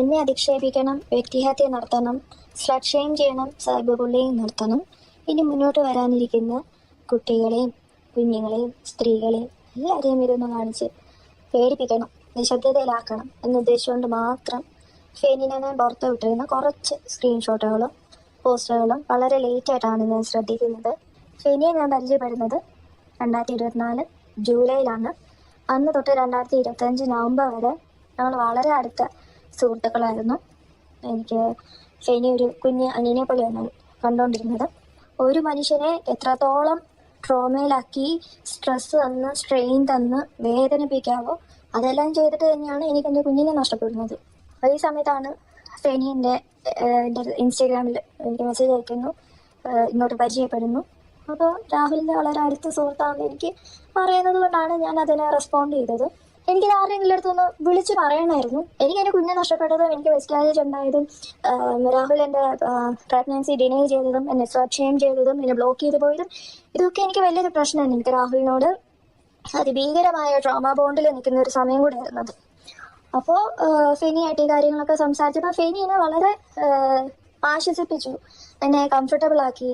എന്നെ അധിക്ഷേപിക്കണം, വ്യക്തിഹത്യ നടത്തണം, സ്ലട്ട് ഷെയിം ചെയ്യണം, സൈബർ ബുള്ളിങ് നടത്തണം. ഇനി മുന്നോട്ട് വരാനിരിക്കുന്ന കുട്ടികളെയും കുഞ്ഞുങ്ങളെയും സ്ത്രീകളെയും എല്ലാവരെയും ഇതൊന്ന് കാണിച്ച് പേടിപ്പിക്കണം, നിശബ്ദതയിലാക്കണം എന്നുദ്ദേശിച്ചുകൊണ്ട് മാത്രം ഫെനിനെ ഞാൻ പുറത്തു വിട്ടിരുന്ന കുറച്ച് സ്ക്രീൻഷോട്ടുകളും പോസ്റ്ററുകളും വളരെ ലേറ്റായിട്ടാണ് ഞാൻ ശ്രദ്ധിക്കുന്നത്. ഫെനിയെ ഞാൻ പരിചയപ്പെടുന്നത് 2024 ജൂലൈയിലാണ്. അന്ന് തൊട്ട് 2025 നവംബർ വരെ ഞങ്ങൾ വളരെ അടുത്ത സുഹൃത്തുക്കളായിരുന്നു. എനിക്ക് ഫെനി ഒരു കുഞ്ഞ് അനിയനെ പോലെയാണ് കണ്ടുകൊണ്ടിരുന്നത്. ഒരു മനുഷ്യനെ എത്രത്തോളം ട്രോമയിലാക്കി സ്ട്രെസ് തന്ന് സ്ട്രെയിൻ തന്ന് വേദനിപ്പിക്കാവോ അതെല്ലാം ചെയ്തിട്ട് തന്നെയാണ് എനിക്ക് എൻ്റെ കുഞ്ഞിനെ നഷ്ടപ്പെടുന്നത്. ഈ സമയത്താണ് ഫെനി എൻ്റെ ഇൻസ്റ്റാഗ്രാമിൽ എനിക്ക് മെസ്സേജ് അയക്കുന്നു, ഇങ്ങോട്ട് പരിചയപ്പെടുന്നു. അപ്പോൾ രാഹുലിൻ്റെ വളരെ അടുത്ത സുഹൃത്താണെന്ന് എനിക്ക് പറയുന്നത് കൊണ്ടാണ് ഞാൻ അതിനെ റെസ്പോണ്ട് ചെയ്തത്. എനിക്കിത് ആരുടെയെങ്കിലും അടുത്തൊന്ന് വിളിച്ച് പറയണമായിരുന്നു. എനിക്ക് എൻ്റെ കുഞ്ഞിനെ നഷ്ടപ്പെട്ടതും എനിക്ക് മിസ്കാരേജ് ഉണ്ടായതും രാഹുൽ എൻ്റെ പ്രഗ്നൻസി ഡിനൈ ചെയ്തതും എന്നെ സ്ലട്ട് ഷെയിം ചെയ്തതും എന്നെ ബ്ലോക്ക് ചെയ്ത് പോയതും ഇതൊക്കെ എനിക്ക് വലിയൊരു പ്രശ്നമാണ്. എനിക്ക് രാഹുലിനോട് അതിഭീകരമായ ട്രോമ ബോണ്ടിൽ നിൽക്കുന്ന ഒരു സമയം കൂടെ ആയിരുന്നത്. അപ്പോൾ ഫെനിയായിട്ട് ഈ കാര്യങ്ങളൊക്കെ സംസാരിച്ചപ്പോൾ ഫെനി എന്നെ വളരെ ആശ്വസിപ്പിച്ചു, എന്നെ കംഫർട്ടബിൾ ആക്കി.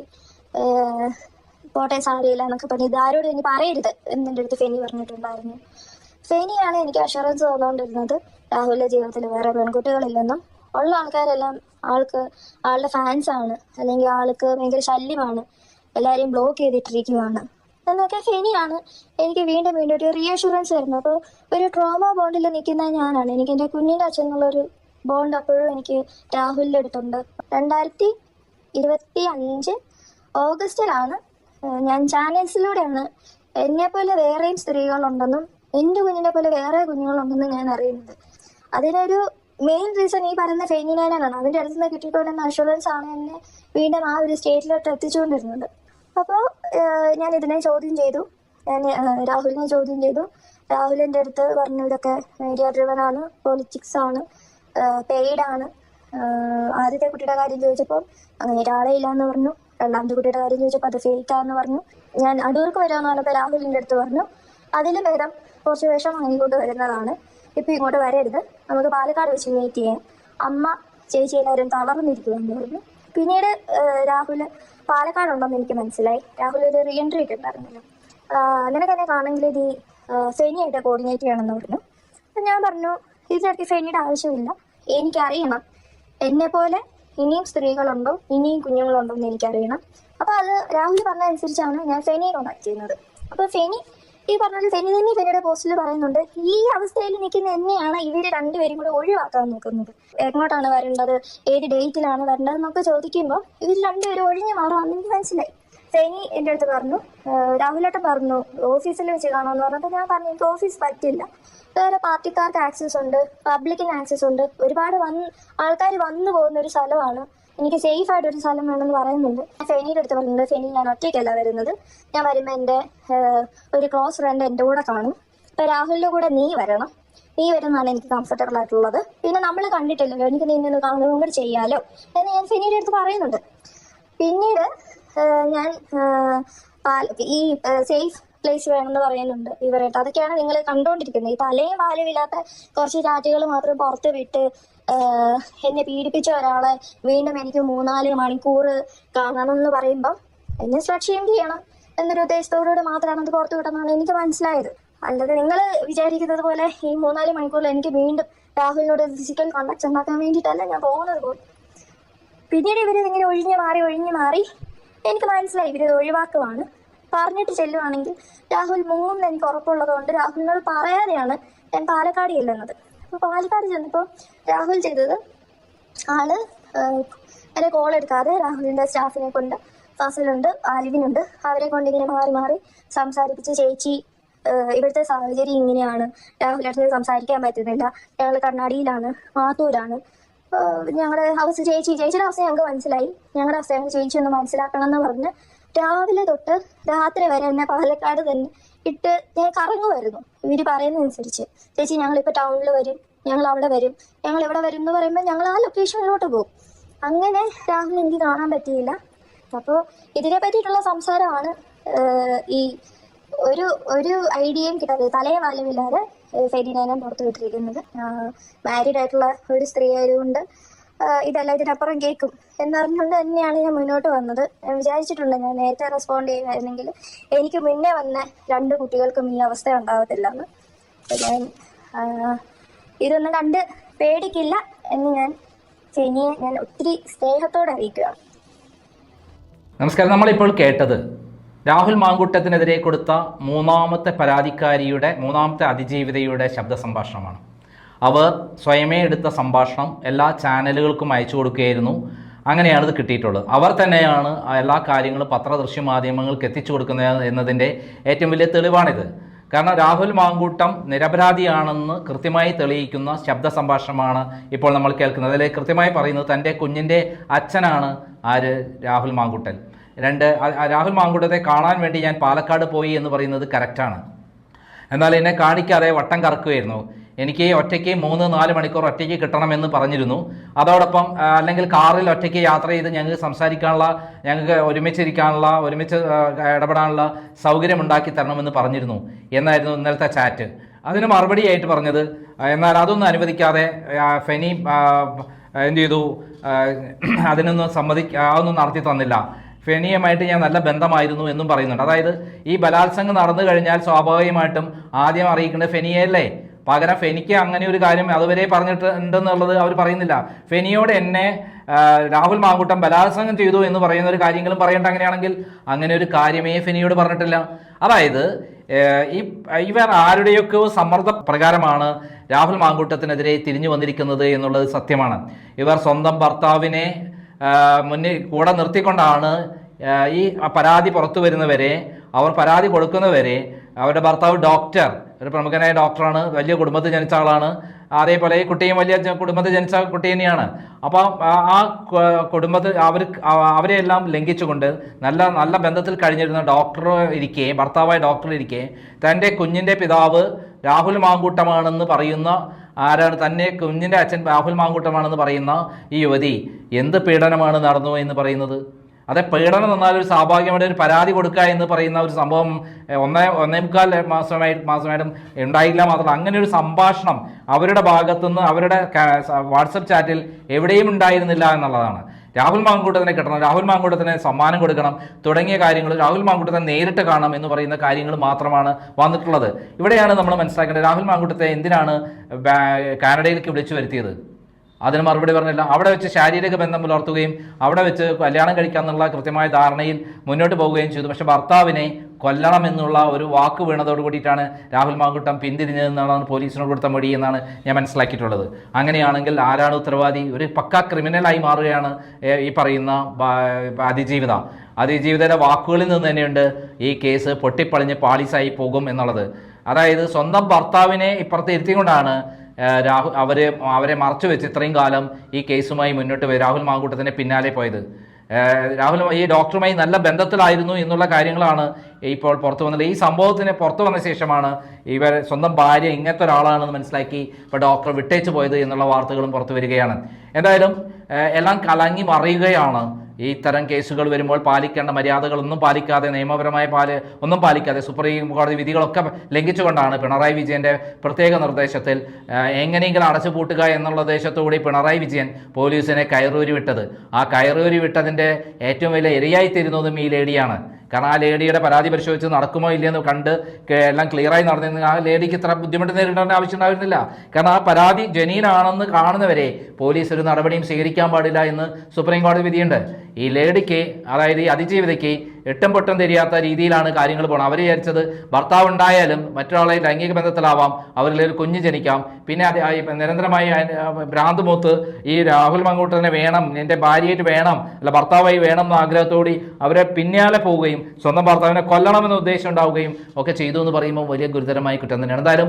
പോട്ടെ സാരിയില്ല എന്നൊക്കെ പറഞ്ഞ് ഇതാരോട് ഇനി പറയരുത് എന്നെ അടുത്ത് ഫെനി പറഞ്ഞിട്ടുണ്ടായിരുന്നു. ഫെനിയാണ് എനിക്ക് അഷുറൻസ് തന്നുകൊണ്ടിരുന്നത് രാഹുലിന്റെ ജീവിതത്തിൽ വേറെ പെൺകുട്ടികളില്ലെന്നും ഉള്ള ആൾക്കാരെല്ലാം ആളുടെ ഫാൻസാണ്, അല്ലെങ്കിൽ ആൾക്ക് ഭയങ്കര ശല്യമാണ്, എല്ലാവരെയും ബ്ലോക്ക് ചെയ്തിട്ടിരിക്കുവാണ് എന്നൊക്കെ ഫെനിയാണ് എനിക്ക് വീണ്ടും വീണ്ടും ഒരു റീഅഷുറൻസ് തരുന്നത്. അപ്പോൾ ഒരു ട്രോമ ബോണ്ടിൽ നിൽക്കുന്ന ഞാനാണ്. എനിക്ക് എൻ്റെ കുഞ്ഞിൻ്റെ അച്ഛനുള്ളൊരു ബോണ്ട് അപ്പോഴും എനിക്ക് രാഹുലിൻ്റെ അടുത്തുണ്ട്. 2025 ഓഗസ്റ്റിലാണ് ഞാൻ ചാനൽസിലൂടെയാണ് എന്നെപ്പോലെ വേറെയും സ്ത്രീകളുണ്ടെന്നും എൻ്റെ കുഞ്ഞിനെ പോലെ വേറെ കുഞ്ഞുങ്ങളുണ്ടെന്നും ഞാൻ അറിയുന്നത്. അതിനൊരു മെയിൻ റീസൺ ഈ പറയുന്ന ഫെനിനാനാണ്. അതിൻ്റെ അടുത്ത് നിന്ന് കിട്ടിക്കൊണ്ടുവന്ന അഷുറൻസ് ആണ് എന്നെ വീണ്ടും ആ ഒരു സ്റ്റേറ്റിലോട്ട് എത്തിച്ചുകൊണ്ടിരുന്നത്. അപ്പോൾ ഞാൻ ഇതിനെ ചോദ്യം ചെയ്തു, ഞാൻ രാഹുലിനെ ചോദ്യം ചെയ്തു. രാഹുലിൻ്റെ അടുത്ത് പറഞ്ഞു ഇതൊക്കെ മീഡിയ ഡ്രിവൻ ആണ്, പൊളിറ്റിക്സ് ആണ്, പെയ്ഡാണ്. ആദ്യത്തെ കുട്ടിയുടെ കാര്യം ചോദിച്ചപ്പോൾ അങ്ങനെ ഒരാളെ ഇല്ലയെന്ന് പറഞ്ഞു. രണ്ടാമത്തെ കുട്ടിയുടെ കാര്യം ചോദിച്ചപ്പോൾ അത് ഫേക്കാന്ന് പറഞ്ഞു. ഞാൻ അടൂർക്ക് വരാമെന്ന് പറഞ്ഞപ്പോൾ രാഹുലിൻ്റെ അടുത്ത് പറഞ്ഞു അതിലും ഭേദം കുറച്ച് വിഷം വാങ്ങിക്കൊണ്ട് വരുന്നതാണ്, ഇപ്പം ഇങ്ങോട്ട് വരരുത്, നമുക്ക് പാലക്കാട് വെച്ച് മീറ്റ് ചെയ്യാം, അമ്മ ചേച്ചി എല്ലാവരും തളർന്നിരിക്കുമെന്ന് പറഞ്ഞു. പിന്നീട് രാഹുൽ പാലക്കാടുണ്ടെന്ന് എനിക്ക് മനസ്സിലായി. രാഹുൽ ഒരു റീ എൻട്രി ഒക്കെ ഉണ്ടായിരുന്നല്ലോ, അങ്ങനെ തന്നെ കാണെങ്കിൽ ഇത് ഫെനിയായിട്ട് കോർഡിനേറ്റ് ചെയ്യണമെന്ന് പറഞ്ഞു. അപ്പം ഞാൻ പറഞ്ഞു ഇതിനകത്ത് ഫെനിയുടെ ആവശ്യമില്ല, എനിക്കറിയണം എന്നെപ്പോലെ ഇനിയും സ്ത്രീകളുണ്ടോ ഇനിയും കുഞ്ഞുങ്ങളുണ്ടോ എന്ന് എനിക്കറിയണം. അപ്പോൾ അത് രാഹുൽ പറഞ്ഞതനുസരിച്ചാണ് ഞാൻ ഫെനിയെ കോൺടാക്ട് ചെയ്യുന്നത്. അപ്പോൾ ഫെനി ഈ പറഞ്ഞ ഫെനി തന്നെ ഫെനിയുടെ പോസ്റ്റിൽ പറയുന്നുണ്ട് ഈ അവസ്ഥയിൽ നിൽക്കുന്ന എന്നെയാണ് ഇവർ രണ്ടുപേരും കൂടെ ഒഴിവാക്കാൻ നോക്കുന്നത്. എങ്ങോട്ടാണ് വരേണ്ടത്, ഏത് ഡേറ്റിലാണ് വരേണ്ടത് എന്നൊക്കെ ചോദിക്കുമ്പോൾ ഇവർ രണ്ടുപേരും ഒഴിഞ്ഞു മാറുമെന്ന് എനിക്ക് മനസ്സിലായി. ഫെനി എൻ്റെ അടുത്ത് പറഞ്ഞു, രാഹുലേട്ടൻ പറഞ്ഞു ഓഫീസിൽ വെച്ച് കാണുമെന്ന് പറഞ്ഞപ്പോൾ ഞാൻ പറഞ്ഞു എനിക്ക് ഓഫീസ് പറ്റില്ല, വേറെ പാർട്ടിക്കാർക്ക് ആക്സസ് ഉണ്ട്, പബ്ലിക്കിന് ആക്സസ് ഉണ്ട്, ഒരുപാട് ആൾക്കാർ വന്നു പോകുന്ന ഒരു സ്ഥലമാണ്, എനിക്ക് സേഫ് ആയിട്ടൊരു സ്ഥലം വേണമെന്ന് പറയുന്നുണ്ട്. ഫെനിയുടെ അടുത്ത് പറയുന്നുണ്ട് ഫെനി ഞാൻ ഒറ്റയ്ക്കല്ല വരുന്നത്, ഞാൻ വരുമ്പോൾ എൻ്റെ ഒരു ക്ലോസ് ഫ്രണ്ട് എൻ്റെ കൂടെ കാണും, അപ്പോൾ രാഹുലിൻ്റെ കൂടെ നീ വരണം, നീ വരുന്നതാണ് എനിക്ക് കംഫർട്ടബിൾ ആയിട്ടുള്ളത്, പിന്നെ നമ്മൾ കണ്ടിട്ടില്ലല്ലോ എനിക്ക് നിന്നെ കാണുകയും കൂടെ ചെയ്യാലോ എന്ന് ഞാൻ ഫെനിയുടെ അടുത്ത് പറയുന്നുണ്ട്. പിന്നീട് ഞാൻ ഈ സേഫ് പ്ലേസ് വേണമെന്ന് പറയുന്നുണ്ട് ഇവരായിട്ട്. അതൊക്കെയാണ് നിങ്ങൾ കണ്ടുകൊണ്ടിരിക്കുന്നത്. ഈ തലയും വാലും ഇല്ലാത്ത കുറച്ച് ചാറ്റുകൾ മാത്രം പുറത്ത് വിട്ട് എന്നെ പീഡിപ്പിച്ച ഒരാളെ വീണ്ടും എനിക്ക് 3-4 മണിക്കൂർ കാണണമെന്ന് പറയുമ്പോൾ എന്നെ സ്ലട്ട് ഷെയിം ചെയ്യണം എന്നൊരു ഉദ്ദേശത്തോടുകൂടി മാത്രമാണ് അത് പുറത്തു വിട്ടെന്നാണ് എനിക്ക് മനസ്സിലായത്. അല്ലാതെ നിങ്ങൾ വിചാരിക്കുന്നത് പോലെ ഈ 3-4 മണിക്കൂറിൽ എനിക്ക് വീണ്ടും രാഹുലിനോട് ഫിസിക്കൽ കോണ്ടാക്ട് ഉണ്ടാക്കാൻ വേണ്ടിയിട്ടല്ല ഞാൻ പോകുന്നത് പോലും. പിന്നീട് ഇവരിതിങ്ങനെ ഒഴിഞ്ഞു മാറി എനിക്ക് മനസ്സിലായി ഇവരിത് ഒഴിവാക്കുവാണ്. പറഞ്ഞിട്ട് ചെല്ലുവാണെങ്കിൽ രാഹുൽ മുങ്ങും എനിക്ക് ഉറപ്പുള്ളത് കൊണ്ട് രാഹുലിനോട് പറയാതെയാണ് ഞാൻ പാലക്കാട് ചെല്ലുന്നത്. അപ്പോൾ പാലക്കാട് ചെന്നപ്പോൾ രാഹുൽ ചെയ്തത് ആള് എന്നെ കോൾ എടുക്കാതെ രാഹുലിൻ്റെ സ്റ്റാഫിനെ കൊണ്ട്, ഫസലുണ്ട്, ആലിവിനുണ്ട്, അവരെ കൊണ്ട് ഇങ്ങനെ മാറി സംസാരിപ്പിച്ച് ചേച്ചി ഇവിടുത്തെ സാഹചര്യം ഇങ്ങനെയാണ്, രാഹുലിനടുത്ത് സംസാരിക്കാൻ പറ്റുന്നില്ല, ഞങ്ങൾ കണ്ണാടിയിലാണ്, മാത്തൂരാണ്, ഞങ്ങളുടെ അവസ്ഥ ചേച്ചിയുടെ അവസ്ഥ ഞങ്ങൾക്ക് മനസ്സിലായി, ഞങ്ങളുടെ അവസ്ഥ ഞങ്ങൾ ചേച്ചി ഒന്ന് മനസ്സിലാക്കണം എന്ന് പറഞ്ഞ് രാവിലെ തൊട്ട് രാത്രി വരെ എന്നെ പാലക്കാട് തന്നെ ഇട്ട് ഞാൻ കറങ്ങുമായിരുന്നു. ഇവർ പറയുന്നതനുസരിച്ച് ചേച്ചി ഞങ്ങളിപ്പോൾ ടൗണിൽ വരും, ഞങ്ങൾ അവിടെ വരും, ഞങ്ങൾ ഇവിടെ വരും എന്ന് പറയുമ്പോൾ ഞങ്ങൾ ആ ലൊക്കേഷനിലോട്ട് പോകും. അങ്ങനെ രാഹുൽ എനിക്ക് കാണാൻ പറ്റിയില്ല. അപ്പോൾ ഇതിനെ പറ്റിയിട്ടുള്ള സംസാരമാണ് ഈ ഒരു ഒരു ഐഡിയയും കിട്ടാതെ തലയും വാലുമില്ലാതെ ഫെരീനയെ പുറത്തു വിട്ടിരിക്കുന്നത്. മാരീഡ് ആയിട്ടുള്ള ഒരു സ്ത്രീ ആയതുകൊണ്ട് ഇതെല്ലാം ഇതിനപ്പുറം കേൾക്കും എന്നറിഞ്ഞുകൊണ്ട് തന്നെയാണ് ഞാൻ മുന്നോട്ട് വന്നത്. ഞാൻ വിചാരിച്ചിട്ടുണ്ട് ഞാൻ നേരത്തെ റെസ്പോണ്ട് ചെയ്യുമായിരുന്നെങ്കിൽ എനിക്ക് മുന്നേ വന്ന 2 കുട്ടികൾക്കും ഈ അവസ്ഥ ഉണ്ടാവത്തില്ലെന്ന്. ഞാൻ ഇതൊന്നും കണ്ട് പേടിക്കില്ല എന്ന് ഞാൻ ഫെനിയെ ഞാൻ ഒത്തിരി സ്നേഹത്തോടെ അറിയിക്കുകയാണ്. നമസ്കാരം. നമ്മളിപ്പോൾ കേട്ടത് രാഹുൽ മാങ്കൂട്ടത്തിനെതിരെ കൊടുത്ത മൂന്നാമത്തെ പരാതിക്കാരിയുടെ, മൂന്നാമത്തെ അതിജീവിതയുടെ ശബ്ദ സംഭാഷണമാണ്. അവർ സ്വയമേ എടുത്ത സംഭാഷണം എല്ലാ ചാനലുകൾക്കും അയച്ചു കൊടുക്കുകയായിരുന്നു. അങ്ങനെയാണ് ഇത് കിട്ടിയിട്ടുള്ളത്. അവർ തന്നെയാണ് എല്ലാ കാര്യങ്ങളും പത്രദൃശ്യ മാധ്യമങ്ങൾക്ക് എത്തിച്ചു കൊടുക്കുന്നത് എന്നതിൻ്റെ ഏറ്റവും വലിയ തെളിവാണിത്. കാരണം രാഹുൽ മാങ്കൂട്ടം നിരപരാധിയാണെന്ന് കൃത്യമായി തെളിയിക്കുന്ന ശബ്ദ സംഭാഷണമാണ് ഇപ്പോൾ നമ്മൾ കേൾക്കുന്നത്. അതിൽ കൃത്യമായി പറയുന്നത് തൻ്റെ കുഞ്ഞിൻ്റെ അച്ഛനാണ് ആര്, രാഹുൽ മാങ്കൂട്ടൻ. രാഹുൽ മാങ്കൂട്ടത്തെ കാണാൻ വേണ്ടി ഞാൻ പാലക്കാട് പോയി എന്ന് പറയുന്നത് കറക്റ്റാണ്. എന്നാൽ എന്നെ കാണിക്കാതെ വട്ടം കറക്കുകയായിരുന്നു. എനിക്ക് ഒറ്റയ്ക്ക് 3-4 മണിക്കൂർ ഒറ്റയ്ക്ക് കിട്ടണമെന്ന് പറഞ്ഞിരുന്നു. അതോടൊപ്പം അല്ലെങ്കിൽ കാറിൽ ഒറ്റയ്ക്ക് യാത്ര ചെയ്ത് ഞങ്ങൾക്ക് സംസാരിക്കാനുള്ള, ഞങ്ങൾക്ക് ഒരുമിച്ച് ഇടപെടാനുള്ള സൗകര്യം ഉണ്ടാക്കി തരണമെന്ന് പറഞ്ഞിരുന്നു എന്നായിരുന്നു ഇന്നലത്തെ ചാറ്റ്. അതിന് മറുപടിയായിട്ട് പറഞ്ഞത്, എന്നാൽ അതൊന്നും അനുവദിക്കാതെ ഫെനി എന്ത് ചെയ്തു, അതൊന്നും നടത്തി തന്നില്ല. ഫെനിയുമായിട്ട് ഞാൻ നല്ല ബന്ധമായിരുന്നു എന്നും പറയുന്നുണ്ട്. അതായത് ഈ ബലാത്സംഗം നടന്നു കഴിഞ്ഞാൽ സ്വാഭാവികമായിട്ടും ആദ്യം അറിയിക്കേണ്ടത് ഫെനിയല്ലേ. പകരം ഫെനിക്ക് അങ്ങനെ ഒരു കാര്യം അതുവരെ പറഞ്ഞിട്ടുണ്ടെന്നുള്ളത് അവർ പറയുന്നില്ല. ഫെനിയോട് എന്നെ രാഹുൽ മാങ്കൂട്ടം ബലാത്സംഗം ചെയ്തു എന്ന് പറയുന്ന ഒരു കാര്യങ്ങളും പറയേണ്ട. അങ്ങനെയാണെങ്കിൽ അങ്ങനെ ഒരു കാര്യമേ ഫെനിയോട് പറഞ്ഞിട്ടില്ല. അതായത് ഇവർ ആരുടെയൊക്കെ സമ്മർദ്ദ പ്രകാരമാണ് രാഹുൽ മാങ്കൂട്ടത്തിനെതിരെ തിരിഞ്ഞു വന്നിരിക്കുന്നത് എന്നുള്ളത് സത്യമാണ്. ഇവർ സ്വന്തം ഭർത്താവിനെ മുന്നിൽ കൂടെ നിർത്തിക്കൊണ്ടാണ് ഈ പരാതി പുറത്തു വരുന്നവരെ, അവർ പരാതി കൊടുക്കുന്നവരെ, അവരുടെ ഭർത്താവ് ഡോക്ടർ, ഒരു പ്രമുഖനായ ഡോക്ടറാണ്, വലിയ കുടുംബത്തിൽ ജനിച്ച ആളാണ്. അതേപോലെ ഈ കുട്ടിയും വലിയ കുടുംബത്തിൽ ജനിച്ച കുട്ടി തന്നെയാണ്. അപ്പം ആ കുടുംബത്തിൽ അവരെയെല്ലാം ലംഘിച്ചുകൊണ്ട് നല്ല ബന്ധത്തിൽ കഴിഞ്ഞിരുന്ന ഭർത്താവായ ഡോക്ടർ ഇരിക്കെ തൻ്റെ കുഞ്ഞിൻ്റെ പിതാവ് രാഹുൽ മാങ്കൂട്ടമാണെന്ന് പറയുന്ന ആരാണ്, തന്നെ കുഞ്ഞിൻ്റെ അച്ഛൻ രാഹുൽ മാങ്കൂട്ടമാണെന്ന് പറയുന്ന ഈ യുവതി എന്ത് പീഡനമാണ് നടന്നു എന്ന് പറയുന്നത്. അതെ, പീഡനം എന്നാൽ ഒരു സ്വാഭാവികമായിട്ട് ഒരു പരാതി കൊടുക്കുക എന്ന് പറയുന്ന ഒരു സംഭവം 1.25 മാസമായിട്ടും ഉണ്ടായില്ല. മാത്രമല്ല അങ്ങനെ ഒരു സംഭാഷണം അവരുടെ ഭാഗത്തുനിന്ന് അവരുടെ വാട്സപ്പ് ചാറ്റിൽ എവിടെയും ഉണ്ടായിരുന്നില്ല എന്നുള്ളതാണ്. രാഹുൽ മാങ്കൂട്ടത്തിനെ കിട്ടണം, രാഹുൽ മാങ്കൂട്ടത്തിന് സമ്മാനം കൊടുക്കണം തുടങ്ങിയ കാര്യങ്ങൾ, രാഹുൽ മാങ്കൂട്ടത്തെ നേരിട്ട് കാണണം എന്ന് പറയുന്ന കാര്യങ്ങൾ മാത്രമാണ് വന്നിട്ടുള്ളത്. ഇവിടെയാണ് നമ്മൾ മനസ്സിലാക്കേണ്ടത്, രാഹുൽ മാങ്കൂട്ടത്തെ എന്തിനാണ് കാനഡയിലേക്ക് വിളിച്ചു വരുത്തിയത്? അതിന് മറുപടി പറഞ്ഞില്ല. അവിടെ വെച്ച് ശാരീരിക ബന്ധം പുലർത്തുകയും അവിടെ വെച്ച് കല്യാണം കഴിക്കാമെന്നുള്ള കൃത്യമായ ധാരണയിൽ മുന്നോട്ട് പോവുകയും ചെയ്തു. പക്ഷെ ഭർത്താവിനെ കൊല്ലണമെന്നുള്ള ഒരു വാക്ക് വീണതോട് കൂടിയിട്ടാണ് രാഹുൽ മാങ്കൂട്ടം പിന്തിരിഞ്ഞതെന്നാണ് പോലീസിനോട് കൊടുത്ത മൊഴി എന്നാണ് ഞാൻ മനസ്സിലാക്കിയിട്ടുള്ളത്. അങ്ങനെയാണെങ്കിൽ ആരാണ് ഉത്തരവാദി? ഒരു പക്കാ ക്രിമിനലായി മാറുകയാണ് ഈ പറയുന്ന അതിജീവിതയുടെ വാക്കുകളിൽ നിന്ന് തന്നെയുണ്ട് ഈ കേസ് പൊട്ടിപ്പളിഞ്ഞ് പാളീസായി പോകും എന്നുള്ളത്. അതായത് സ്വന്തം ഭർത്താവിനെ ഇപ്പുറത്ത് ഇരുത്തിക്കൊണ്ടാണ് അവരെ മറച്ചു വെച്ച് ഇത്രയും കാലം ഈ കേസുമായി മുന്നോട്ട് പോയി രാഹുൽ മാങ്കൂട്ടത്തിൻ്റെ പിന്നാലെ പോയത്. രാഹുൽ ഈ ഡോക്ടറുമായി നല്ല ബന്ധത്തിലായിരുന്നു എന്നുള്ള കാര്യങ്ങളാണ് ഇപ്പോൾ പുറത്തു വന്നത്. ഈ സംഭവത്തിന് പുറത്തു വന്ന ശേഷമാണ് ഇവർ സ്വന്തം ഭാര്യ ഇങ്ങനത്തെ ഒരാളാണെന്ന് മനസ്സിലാക്കി ഇപ്പോൾ ഡോക്ടർ വിട്ടേച്ച് പോയത് എന്നുള്ള വാർത്തകളും പുറത്തു വരികയാണ്. എന്തായാലും എല്ലാം കലങ്ങി മറിയുകയാണ്. ഈ ഇത്തരം കേസുകൾ വരുമ്പോൾ പാലിക്കേണ്ട മര്യാദകളൊന്നും പാലിക്കാതെ, നിയമപരമായ ഒന്നും പാലിക്കാതെ, സുപ്രീം കോടതി വിധികളൊക്കെ ലംഘിച്ചുകൊണ്ടാണ് പിണറായി വിജയൻ്റെ പ്രത്യേക നിർദ്ദേശത്തിൽ എങ്ങനെയെങ്കിലും അടച്ചുപൂട്ടുക എന്നുള്ള ഉദ്ദേശത്തോടുകൂടി പിണറായി വിജയൻ പോലീസിനെ കയറൂരി വിട്ടത്. ആ കയറൂരി വിട്ടതിൻ്റെ ഏറ്റവും വലിയ ഇരയായിത്തീരുന്നതും ഈ ലേഡിയാണ്. കാരണം ആ ലേഡിയുടെ പരാതി പരിശോധിച്ച് നടക്കുമോ ഇല്ലയെന്ന് കണ്ട് എല്ലാം ക്ലിയറായി നടന്നിരുന്ന ആ ലേഡിക്ക് ഇത്ര ബുദ്ധിമുട്ട് നേരിടേണ്ട ആവശ്യം ഉണ്ടായിരുന്നില്ല. കാരണം ആ പരാതി ജനീനാണെന്ന് കാണുന്നവരെ പോലീസ് ഒരു നടപടിയും സ്വീകരിക്കാൻ പാടില്ല എന്ന് സുപ്രീം കോടതി വിധിയുണ്ട്. ഈ ലേഡിക്ക്, അതായത് ഈ അതിജീവിതയ്ക്ക് എട്ടും പൊട്ടും തിരിയാത്ത രീതിയിലാണ് കാര്യങ്ങൾ പോകുന്നത്. അവർ വിചാരിച്ചത് ഭർത്താവ് ഉണ്ടായാലും മറ്റൊരാളെ ലൈംഗിക ബന്ധത്തിലാവാം, അവരിൽ ഒരു കുഞ്ഞ് ജനിക്കാം, പിന്നെ നിരന്തരമായി ഭ്രാന്ത് മൂത്ത് ഈ രാഹുൽ മാങ്കൂട്ടനെ വേണം, എൻ്റെ ഭാര്യയായിട്ട് വേണം, അല്ല ഭർത്താവായി വേണം എന്ന ആഗ്രഹത്തോടെ അവരെ പിന്നാലെ പോവുകയും സ്വന്തം ഭർത്താവിനെ കൊല്ലണമെന്ന ഉദ്ദേശം ഉണ്ടാവുകയും ഒക്കെ ചെയ്തു എന്ന് പറയുമ്പോൾ വലിയ ഗുരുതരമായി കുറ്റം തന്നെയാണ്. എന്തായാലും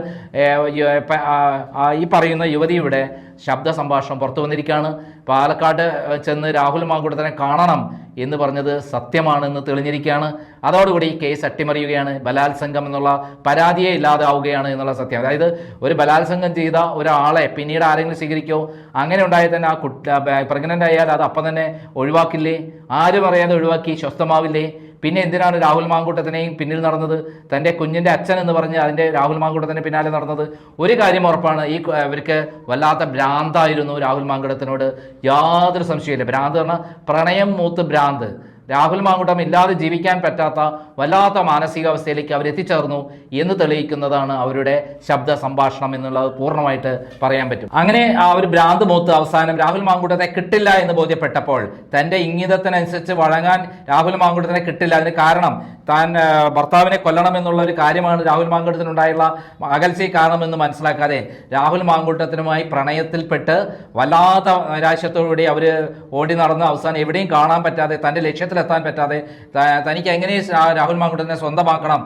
ഈ പറയുന്ന യുവതിയുടെ ശബ്ദ സംഭാഷണം പുറത്തു വന്നിരിക്കുകയാണ്. പാലക്കാട് ചെന്ന് രാഹുൽ മാങ്കൂട്ടത്തിനെ കാണണം എന്ന് പറഞ്ഞത് സത്യമാണെന്ന് തെളിഞ്ഞിരിക്കുകയാണ്. അതോടുകൂടി ഈ കേസ് അട്ടിമറിയുകയാണ്. ബലാത്സംഗം എന്നുള്ള പരാതിയെ ഇല്ലാതാവുകയാണ് എന്നുള്ള സത്യം. അതായത് ഒരു ബലാത്സംഗം ചെയ്ത ഒരാളെ പിന്നീട് ആരെങ്കിലും സ്വീകരിക്കുമോ? അങ്ങനെ ഉണ്ടായാൽ തന്നെ ആ പ്രഗ്നൻ്റ് ആയാൽ അത് അപ്പം തന്നെ ഒഴിവാക്കില്ലേ? ആരും അറിയാതെ ഒഴിവാക്കി സ്വസ്ഥമാവില്ലേ? പിന്നെ എന്തിനാണ് രാഹുൽ മാങ്കൂട്ടത്തിനെയും പിന്നിൽ നടന്നത്? തൻ്റെ കുഞ്ഞിൻ്റെ അച്ഛൻ എന്ന് പറഞ്ഞ് അതിൻ്റെ രാഹുൽ മാങ്കൂട്ടത്തിന് പിന്നാലെ നടന്നത്? ഒരു കാര്യം ഉറപ്പാണ്, ഇവർക്ക് വല്ലാത്ത ഭ്രാന്തായിരുന്നു രാഹുൽ മാങ്കൂട്ടത്തിനോട്, യാതൊരു സംശയമില്ല. ഭ്രാന്ത് പറഞ്ഞാൽ പ്രണയം മൂത്ത് ഭ്രാന്ത്. രാഹുൽ മാങ്കൂട്ടം ഇല്ലാതെ ജീവിക്കാൻ പറ്റാത്ത വല്ലാത്ത മാനസികാവസ്ഥയിലേക്ക് അവരെത്തിച്ചേർന്നു എന്ന് തെളിയിക്കുന്നതാണ് അവരുടെ ശബ്ദ സംഭാഷണം എന്നുള്ളത് പൂർണ്ണമായിട്ട് പറയാൻ പറ്റും. അങ്ങനെ ആ ഒരു ഭ്രാന്ത് മൂത്ത് അവസാനം രാഹുൽ മാങ്കൂട്ടത്തെ കിട്ടില്ല എന്ന് ബോധ്യപ്പെട്ടപ്പോൾ തൻ്റെ ഇംഗിതത്തിനനുസരിച്ച് വഴങ്ങാൻ രാഹുൽ മാങ്കൂട്ടത്തിനെ കിട്ടില്ല. അതിന് കാരണം താൻ ഭർത്താവിനെ കൊല്ലണം എന്നുള്ള ഒരു കാര്യമാണ് രാഹുൽ മാങ്കൂട്ടത്തിനുണ്ടായുള്ള അകൽച്ചയ്ക്ക് കാരണമെന്ന് മനസ്സിലാക്കാതെ രാഹുൽ മാങ്കൂട്ടത്തിനുമായി പ്രണയത്തിൽപ്പെട്ട് വല്ലാത്ത നിരാശത്തോടുകൂടി അവർ ഓടി നടന്ന് അവസാനം എവിടെയും കാണാൻ പറ്റാതെ, തൻ്റെ ലക്ഷ്യത്തിലെത്താൻ പറ്റാതെ, തനിക്ക് എങ്ങനെ രാഹുൽ മാങ്കൂട്ടത്തിനെ സ്വന്തമാക്കണം,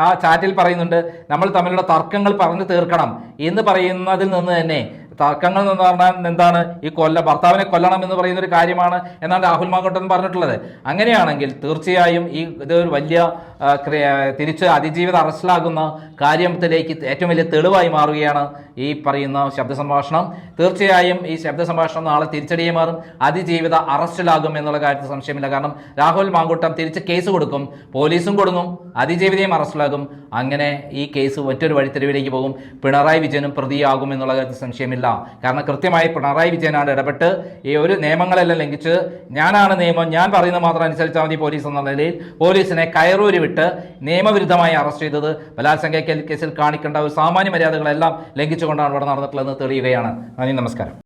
ആ ചാറ്റിൽ പറയുന്നുണ്ട് നമ്മൾ തമ്മിലുള്ള തർക്കങ്ങൾ പറഞ്ഞു തീർക്കണം എന്ന് പറയുന്നതിൽ നിന്ന് തന്നെ, തർക്കങ്ങൾ എന്ന് പറഞ്ഞാൽ എന്താണ്, ഈ ഭർത്താവിനെ കൊല്ലണം എന്ന് പറയുന്ന ഒരു കാര്യമാണ് എന്നാണ് രാഹുൽ മാങ്കൂട്ടൻ പറഞ്ഞിട്ടുള്ളത്. അങ്ങനെയാണെങ്കിൽ തീർച്ചയായും ഇതൊരു വലിയ തിരിച്ച് അതിജീവിത അറസ്റ്റിലാകുന്ന കാര്യത്തിലേക്ക് ഏറ്റവും വലിയ തെളിവായി മാറുകയാണ് ഈ പറയുന്ന ശബ്ദ സംഭാഷണം. തീർച്ചയായും ഈ ശബ്ദ സംഭാഷണം നാളെ തിരിച്ചടിയെ മാറും, അതിജീവിത അറസ്റ്റിലാകും എന്നുള്ള കാര്യത്തിൽ സംശയമില്ല. കാരണം രാഹുൽ മാങ്കൂട്ടം തിരിച്ച് കേസ് കൊടുക്കും, പോലീസും കൊടുക്കും, അതിജീവിതയും അറസ്റ്റിലാകും. അങ്ങനെ ഈ കേസ് മറ്റൊരു വഴിത്തിരിവിലേക്ക് പോകും. പിണറായി വിജയനും പ്രതിയാകും എന്നുള്ള കാര്യത്തിൽ സംശയമില്ല. കാരണം കൃത്യമായി പിണറായി വിജയനാണ് ഇടപെട്ട് ഈ ഒരു നിയമങ്ങളെല്ലാം ലംഘിച്ച്, ഞാനാണ് നിയമം, ഞാൻ പറയുന്നത് മാത്രം അനുസരിച്ചാൽ മതി പോലീസ് എന്ന നിലയിൽ പോലീസിനെ കയറൂരി വിട്ട് നിയമവിരുദ്ധമായി അറസ്റ്റ് ചെയ്തത് ബലാത്സംഗ കേസിൽ കാണിക്കേണ്ട ഒരു സാമാന്യ മര്യാദകളെല്ലാം ലംഘിച്ചുകൊണ്ടാണ് ഇവിടെ നടന്നിട്ടുള്ളതെന്ന് തെളിയുകയാണ്. നന്ദി, നമസ്കാരം.